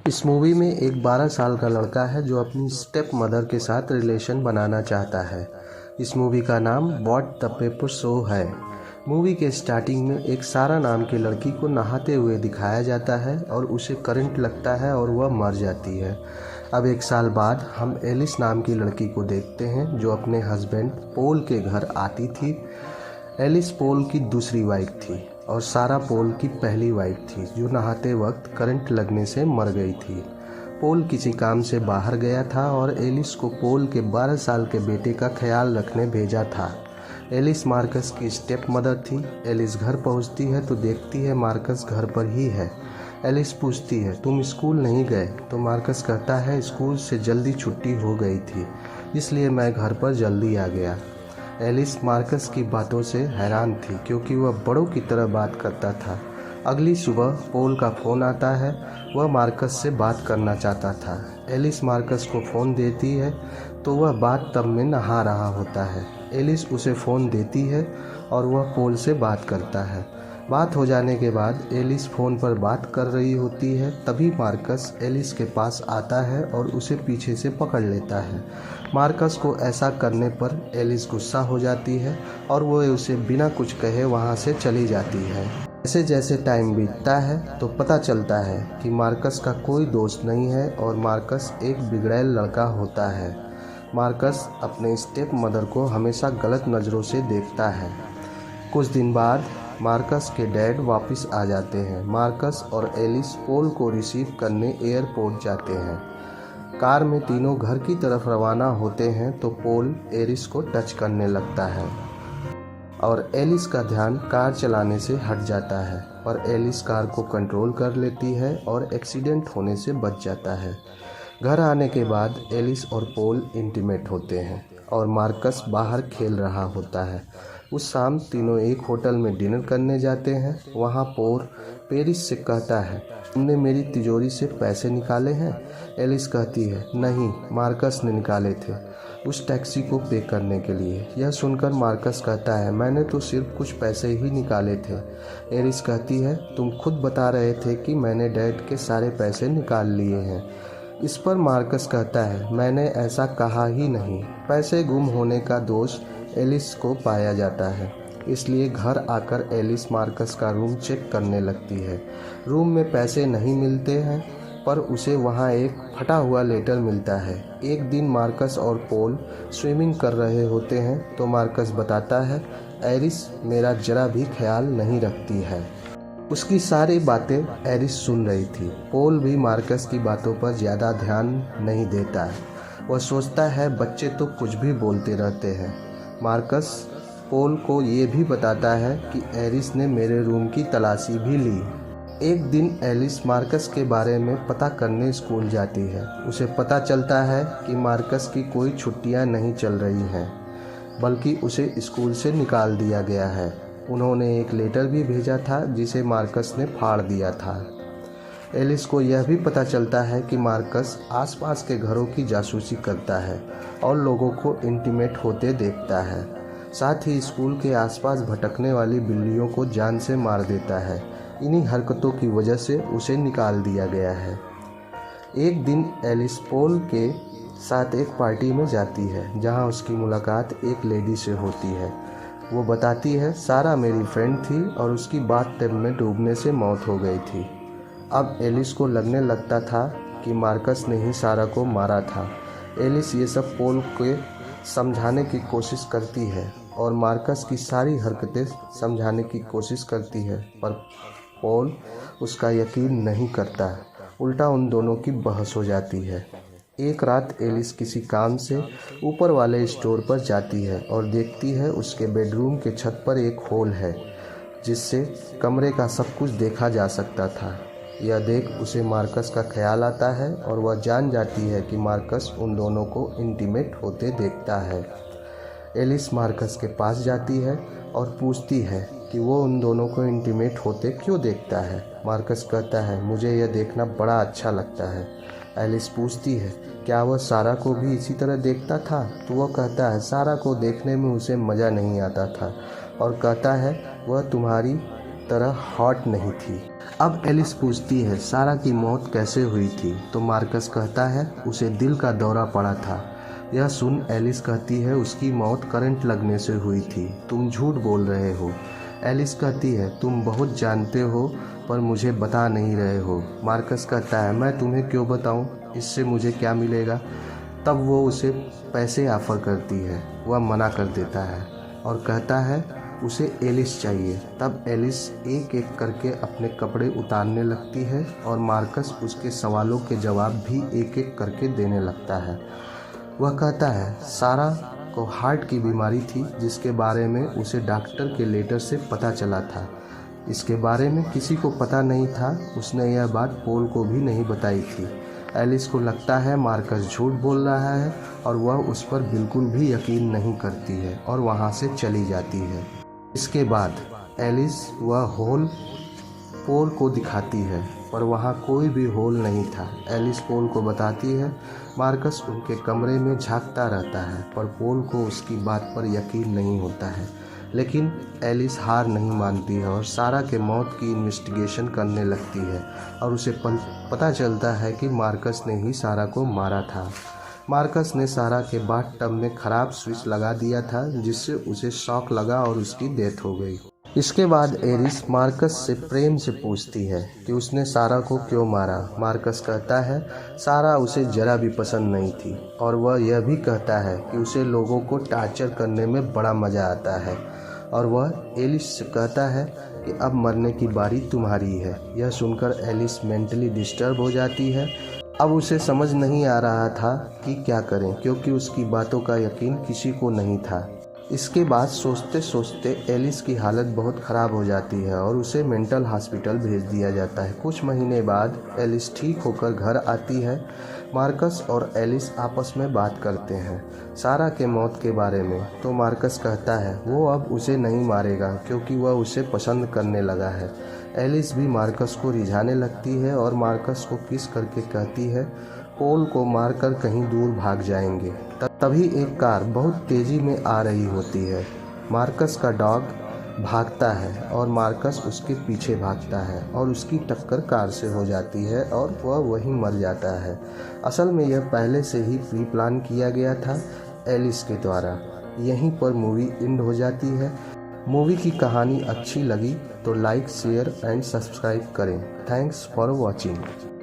इस मूवी में एक 12 साल का लड़का है जो अपनी स्टेप मदर के साथ रिलेशन बनाना चाहता है। इस मूवी का नाम व्हाट द पेपर शो है। मूवी के स्टार्टिंग में एक सारा नाम की लड़की को नहाते हुए दिखाया जाता है और उसे करंट लगता है और वह मर जाती है। अब एक साल बाद हम एलिस नाम की लड़की को देखते हैं जो अपने हस्बैंड पोल के घर आती थी। एलिस पोल की दूसरी वाइफ थी और सारा पोल की पहली वाइफ थी जो नहाते वक्त करंट लगने से मर गई थी। पोल किसी काम से बाहर गया था और एलिस को पोल के 12 साल के बेटे का ख्याल रखने भेजा था। एलिस मार्कस की स्टेप मदर थी। एलिस घर पहुंचती है तो देखती है मार्कस घर पर ही है। एलिस पूछती है तुम स्कूल नहीं गए? तो मार्कस कहता है स्कूल से जल्दी छुट्टी हो गई थी इसलिए मैं घर पर जल्दी आ गया। एलिस मार्कस की बातों से हैरान थी क्योंकि वह बड़ों की तरह बात करता था। अगली सुबह पोल का फ़ोन आता है। वह मार्कस से बात करना चाहता था। एलिस मार्कस को फ़ोन देती है तो वह बाथ टब में नहा रहा होता है। एलिस उसे फ़ोन देती है और वह पोल से बात करता है। बात हो जाने के बाद एलिस फ़ोन पर बात कर रही होती है। तभी मार्कस एलिस के पास आता है और उसे पीछे से पकड़ लेता है। मार्कस को ऐसा करने पर एलिस गुस्सा हो जाती है और वो उसे बिना कुछ कहे वहाँ से चली जाती है। जैसे जैसे टाइम बीतता है तो पता चलता है कि मार्कस का कोई दोस्त नहीं है और मार्कस एक बिगड़ैल लड़का होता है। मार्कस अपने स्टेप मदर को हमेशा गलत नज़रों से देखता है। कुछ दिन बाद मार्कस के डैड वापस आ जाते हैं। मार्कस और एलिस पोल को रिसीव करने एयरपोर्ट जाते हैं। कार में तीनों घर की तरफ रवाना होते हैं तो पोल एलिस को टच करने लगता है और एलिस का ध्यान कार चलाने से हट जाता है, पर एलिस कार को कंट्रोल कर लेती है और एक्सीडेंट होने से बच जाता है। घर आने के बाद एलिस और पोल इंटीमेट होते हैं और मार्कस बाहर खेल रहा होता है। उस शाम तीनों एक होटल में डिनर करने जाते हैं। वहाँ पोल पेरिस से कहता है तुमने मेरी तिजोरी से पैसे निकाले हैं? एलिस कहती है नहीं, मार्कस ने निकाले थे उस टैक्सी को पे करने के लिए। यह सुनकर मार्कस कहता है मैंने तो सिर्फ कुछ पैसे ही निकाले थे। एलिस कहती है तुम खुद बता रहे थे कि मैंने डैड के सारे पैसे निकाल लिए हैं। इस पर मार्कस कहता है मैंने ऐसा कहा ही नहीं। पैसे गुम होने का दोष एलिस को पाया जाता है, इसलिए घर आकर एलिस मार्कस का रूम चेक करने लगती है। रूम में पैसे नहीं मिलते हैं पर उसे वहाँ एक फटा हुआ लेटर मिलता है। एक दिन मार्कस और पोल स्विमिंग कर रहे होते हैं तो मार्कस बताता है एलिस मेरा जरा भी ख्याल नहीं रखती है। उसकी सारी बातें एलिस सुन रही थी। पोल भी मार्कस की बातों पर ज़्यादा ध्यान नहीं देता है। वह सोचता है बच्चे तो कुछ भी बोलते रहते हैं। मार्कस पोल को ये भी बताता है कि एलिस ने मेरे रूम की तलाशी भी ली। एक दिन एलिस मार्कस के बारे में पता करने स्कूल जाती है। उसे पता चलता है कि मार्कस की कोई छुट्टियां नहीं चल रही हैं, बल्कि उसे स्कूल से निकाल दिया गया है। उन्होंने एक लेटर भी भेजा था जिसे मार्कस ने फाड़ दिया था। एलिस को यह भी पता चलता है कि मार्कस आसपास के घरों की जासूसी करता है और लोगों को इंटीमेट होते देखता है। साथ ही स्कूल के आसपास भटकने वाली बिल्लियों को जान से मार देता है। इन्हीं हरकतों की वजह से उसे निकाल दिया गया है। एक दिन एलिस पोल के साथ एक पार्टी में जाती है जहां उसकी मुलाकात एक लेडी से होती है। वो बताती है सारा मेरी फ्रेंड थी और उसकी बाथ टब में डूबने से मौत हो गई थी। अब एलिस को लगने लगता था कि मार्कस ने ही सारा को मारा था। एलिस ये सब पोल को समझाने की कोशिश करती है और मार्कस की सारी हरकतें समझाने की कोशिश करती है, पर पोल उसका यकीन नहीं करता। उल्टा उन दोनों की बहस हो जाती है। एक रात एलिस किसी काम से ऊपर वाले स्टोर पर जाती है और देखती है उसके बेडरूम के छत पर एक होल है जिससे कमरे का सब कुछ देखा जा सकता था। यह देख उसे मार्कस का ख्याल आता है और वह जान जाती है कि मार्कस उन दोनों को इंटीमेट होते देखता है। एलिस मार्कस के पास जाती है और पूछती है कि वो उन दोनों को इंटीमेट होते क्यों देखता है। मार्कस कहता है मुझे यह देखना बड़ा अच्छा लगता है। एलिस पूछती है क्या वह सारा को भी इसी तरह देखता था? तो वह कहता है सारा को देखने में उसे मज़ा नहीं आता था और कहता है वह तुम्हारी तरह हॉट नहीं थी। अब एलिस पूछती है सारा की मौत कैसे हुई थी, तो मार्कस कहता है उसे दिल का दौरा पड़ा था। यह सुन एलिस कहती है उसकी मौत करंट लगने से हुई थी, तुम झूठ बोल रहे हो। एलिस कहती है तुम बहुत जानते हो पर मुझे बता नहीं रहे हो। मार्कस कहता है मैं तुम्हें क्यों बताऊं, इससे मुझे क्या मिलेगा। तब वो उसे पैसे ऑफर करती है, वह मना कर देता है और कहता है उसे एलिस चाहिए। तब एलिस एक एक करके अपने कपड़े उतारने लगती है और मार्कस उसके सवालों के जवाब भी एक एक करके देने लगता है। वह कहता है सारा को हार्ट की बीमारी थी जिसके बारे में उसे डॉक्टर के लेटर से पता चला था। इसके बारे में किसी को पता नहीं था, उसने यह बात पोल को भी नहीं बताई थी। एलिस को लगता है मार्कस झूठ बोल रहा है और वह उस पर बिल्कुल भी यकीन नहीं करती है और वहाँ से चली जाती है। इसके बाद एलिस वह होल पोल को दिखाती है पर वहाँ कोई भी होल नहीं था। एलिस पोल को बताती है मार्कस उनके कमरे में झांकता रहता है पर पोल को उसकी बात पर यकीन नहीं होता है। लेकिन एलिस हार नहीं मानती है और सारा के मौत की इन्वेस्टिगेशन करने लगती है और उसे पता चलता है कि मार्कस ने ही सारा को मारा था। मार्कस ने सारा के बाथटब में ख़राब स्विच लगा दिया था जिससे उसे शॉक लगा और उसकी डेथ हो गई। इसके बाद एलिस मार्कस से प्रेम से पूछती है कि उसने सारा को क्यों मारा। मार्कस कहता है सारा उसे जरा भी पसंद नहीं थी और वह यह भी कहता है कि उसे लोगों को टॉर्चर करने में बड़ा मज़ा आता है और वह एलिस से कहता है कि अब मरने की बारी तुम्हारी है। यह सुनकर एलिस मेंटली डिस्टर्ब हो जाती है। अब उसे समझ नहीं आ रहा था कि क्या करें क्योंकि उसकी बातों का यकीन किसी को नहीं था। इसके बाद सोचते सोचते एलिस की हालत बहुत ख़राब हो जाती है और उसे मेंटल हॉस्पिटल भेज दिया जाता है। कुछ महीने बाद एलिस ठीक होकर घर आती है। मार्कस और एलिस आपस में बात करते हैं सारा के मौत के बारे में। तो मार्कस कहता है वो अब उसे नहीं मारेगा क्योंकि वह उसे पसंद करने लगा है। एलिस भी मार्कस को रिझाने लगती है और मार्कस को किस करके कहती है पोल को मारकर कहीं दूर भाग जाएंगे। तभी एक कार बहुत तेज़ी में आ रही होती है। मार्कस का डॉग भागता है और मार्कस उसके पीछे भागता है और उसकी टक्कर कार से हो जाती है और वह वहीं मर जाता है। असल में यह पहले से ही प्री प्लान किया गया था एलिस के द्वारा। यहीं पर मूवी एंड हो जाती है। मूवी की कहानी अच्छी लगी तो लाइक शेयर एंड सब्सक्राइब करें। Thanks for watching.